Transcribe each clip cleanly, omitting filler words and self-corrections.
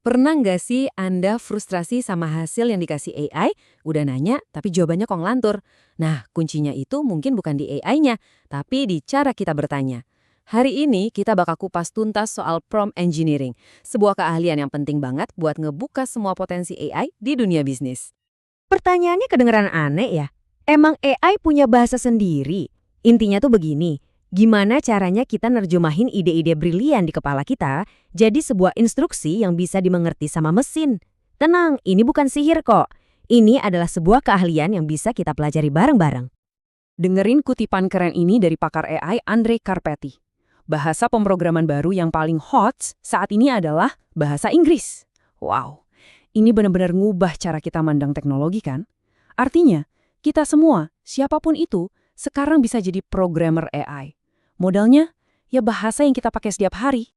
Pernah nggak sih Anda frustrasi sama hasil yang dikasih AI? Udah nanya, tapi jawabannya kok ngelantur. Nah, kuncinya itu mungkin bukan di AI-nya, tapi di cara kita bertanya. Hari ini kita bakal kupas tuntas soal prompt engineering, sebuah keahlian yang penting banget buat ngebuka semua potensi AI di dunia bisnis. Pertanyaannya kedengeran aneh ya. Emang AI punya bahasa sendiri? Intinya tuh begini, gimana caranya kita nerjemahin ide-ide brilian di kepala kita jadi sebuah instruksi yang bisa dimengerti sama mesin? Tenang, ini bukan sihir kok. Ini adalah sebuah keahlian yang bisa kita pelajari bareng-bareng. Dengerin kutipan keren ini dari pakar AI Andre Karpati. Bahasa pemrograman baru yang paling hot saat ini adalah bahasa Inggris. Wow, ini benar-benar ngubah cara kita mandang teknologi kan? Artinya, kita semua, siapapun itu, sekarang bisa jadi programmer AI. Modalnya, ya bahasa yang kita pakai setiap hari.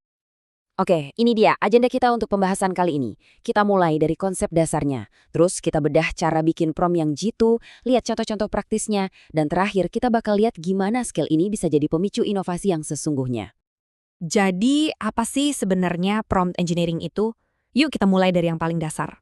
Oke, ini dia agenda kita untuk pembahasan kali ini. Kita mulai dari konsep dasarnya, terus kita bedah cara bikin prompt yang jitu, lihat contoh-contoh praktisnya, dan terakhir kita bakal lihat gimana skill ini bisa jadi pemicu inovasi yang sesungguhnya. Jadi, apa sih sebenarnya prompt engineering itu? Yuk kita mulai dari yang paling dasar.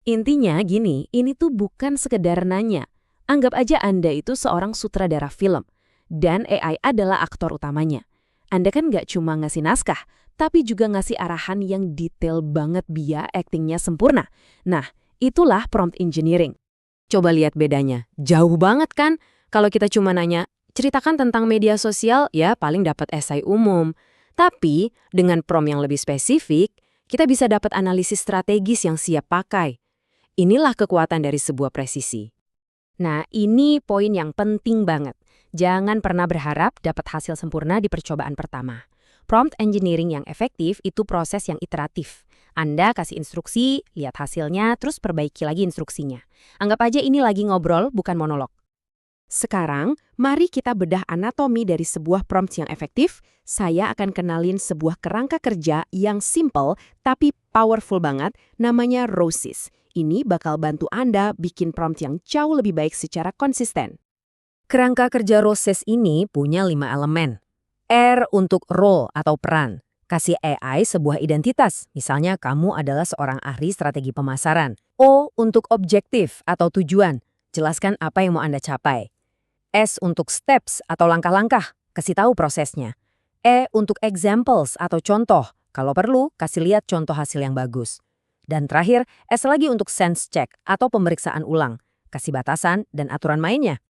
Intinya gini, ini tuh bukan sekedar nanya. Anggap aja Anda itu seorang sutradara film, dan AI adalah aktor utamanya. Anda kan nggak cuma ngasih naskah, tapi juga ngasih arahan yang detail banget biar aktingnya sempurna. Nah, itulah prompt engineering. Coba lihat bedanya, jauh banget kan? Kalau kita cuma nanya, ceritakan tentang media sosial, ya paling dapat esai umum. Tapi, dengan prompt yang lebih spesifik, kita bisa dapat analisis strategis yang siap pakai. Inilah kekuatan dari sebuah presisi. Nah, ini poin yang penting banget. Jangan pernah berharap dapat hasil sempurna di percobaan pertama. Prompt engineering yang efektif itu proses yang iteratif. Anda kasih instruksi, lihat hasilnya, terus perbaiki lagi instruksinya. Anggap aja ini lagi ngobrol, bukan monolog. Sekarang, mari kita bedah anatomi dari sebuah prompt yang efektif. Saya akan kenalin sebuah kerangka kerja yang simple tapi powerful banget, namanya ROSIS. Ini bakal bantu Anda bikin prompt yang jauh lebih baik secara konsisten. Kerangka kerja ROSIS ini punya 5 elemen. R untuk role atau peran. Kasih AI sebuah identitas, misalnya kamu adalah seorang ahli strategi pemasaran. O untuk objektif atau tujuan, jelaskan apa yang mau Anda capai. S untuk steps atau langkah-langkah, kasih tahu prosesnya. E untuk examples atau contoh, kalau perlu kasih lihat contoh hasil yang bagus. Dan terakhir, S lagi untuk sense check atau pemeriksaan ulang, kasih batasan dan aturan mainnya.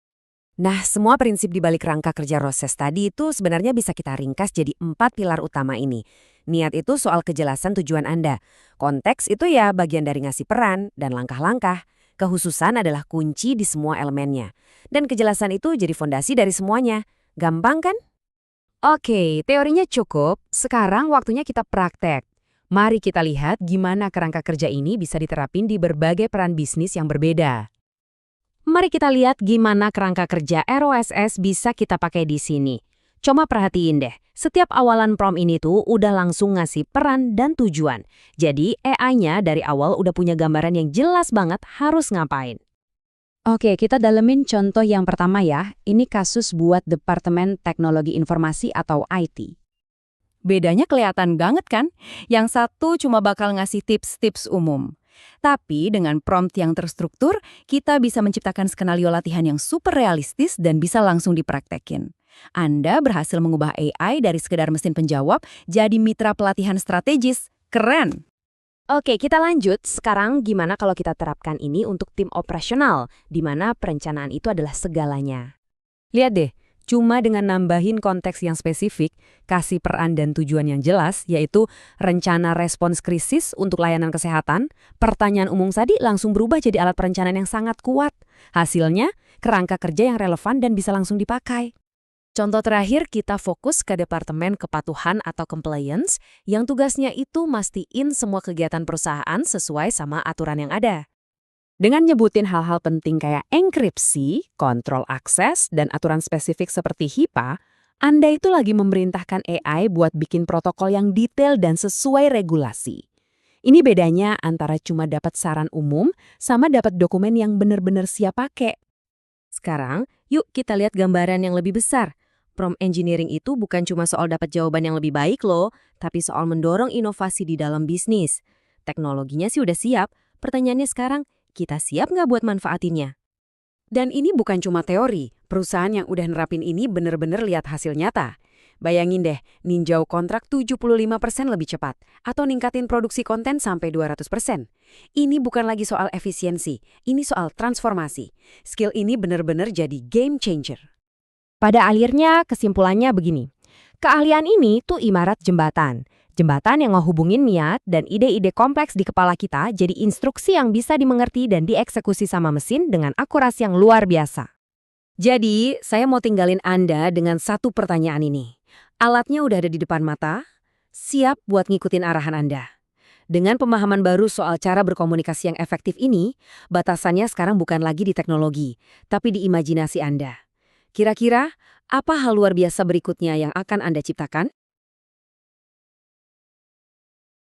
Nah, semua prinsip di balik rangka kerja ROSIS tadi itu sebenarnya bisa kita ringkas jadi 4 pilar utama ini. Niat itu soal kejelasan tujuan Anda. Konteks itu ya bagian dari ngasih peran dan langkah-langkah. Kehususan adalah kunci di semua elemennya. Dan kejelasan itu jadi fondasi dari semuanya. Gampang kan? Oke, teorinya cukup. Sekarang waktunya kita praktek. Mari kita lihat gimana kerangka kerja ini bisa diterapin di berbagai peran bisnis yang berbeda. Mari kita lihat gimana kerangka kerja ROSS bisa kita pakai di sini. Coba perhatiin deh, setiap awalan prompt ini tuh udah langsung ngasih peran dan tujuan. Jadi AI-nya dari awal udah punya gambaran yang jelas banget harus ngapain. Oke, kita dalemin contoh yang pertama ya. Ini kasus buat Departemen Teknologi Informasi atau IT. Bedanya kelihatan banget kan? Yang satu cuma bakal ngasih tips-tips umum. Tapi dengan prompt yang terstruktur, kita bisa menciptakan skenario latihan yang super realistis dan bisa langsung dipraktekin. Anda berhasil mengubah AI dari sekedar mesin penjawab jadi mitra pelatihan strategis. Keren! Oke, kita lanjut. Sekarang gimana kalau kita terapkan ini untuk tim operasional, di mana perencanaan itu adalah segalanya. Lihat deh, cuma dengan nambahin konteks yang spesifik, kasih peran dan tujuan yang jelas, yaitu rencana respons krisis untuk layanan kesehatan, pertanyaan umum tadi langsung berubah jadi alat perencanaan yang sangat kuat. Hasilnya, kerangka kerja yang relevan dan bisa langsung dipakai. Contoh terakhir, kita fokus ke Departemen Kepatuhan atau Compliance yang tugasnya itu mastiin semua kegiatan perusahaan sesuai sama aturan yang ada. Dengan nyebutin hal-hal penting kayak enkripsi, kontrol akses, dan aturan spesifik seperti HIPAA, Anda itu lagi memerintahkan AI buat bikin protokol yang detail dan sesuai regulasi. Ini bedanya antara cuma dapat saran umum sama dapat dokumen yang benar-benar siap pakai. Sekarang, yuk kita lihat gambaran yang lebih besar. Prompt engineering itu bukan cuma soal dapat jawaban yang lebih baik loh, tapi soal mendorong inovasi di dalam bisnis. Teknologinya sih udah siap. Pertanyaannya sekarang, kita siap nggak buat manfaatinnya? Dan ini bukan cuma teori, perusahaan yang udah nerapin ini bener-bener lihat hasil nyata. Bayangin deh, ninjau kontrak 75% lebih cepat, atau ningkatin produksi konten sampai 200%. Ini bukan lagi soal efisiensi, ini soal transformasi. Skill ini bener-bener jadi game changer. Pada akhirnya, kesimpulannya begini. Keahlian ini tuh ibarat jembatan. Jembatan yang ngehubungin niat dan ide-ide kompleks di kepala kita jadi instruksi yang bisa dimengerti dan dieksekusi sama mesin dengan akurasi yang luar biasa. Jadi, saya mau tinggalin Anda dengan satu pertanyaan ini. Alatnya udah ada di depan mata, siap buat ngikutin arahan Anda. Dengan pemahaman baru soal cara berkomunikasi yang efektif ini, batasannya sekarang bukan lagi di teknologi, tapi di imajinasi Anda. Kira-kira, apa hal luar biasa berikutnya yang akan Anda ciptakan?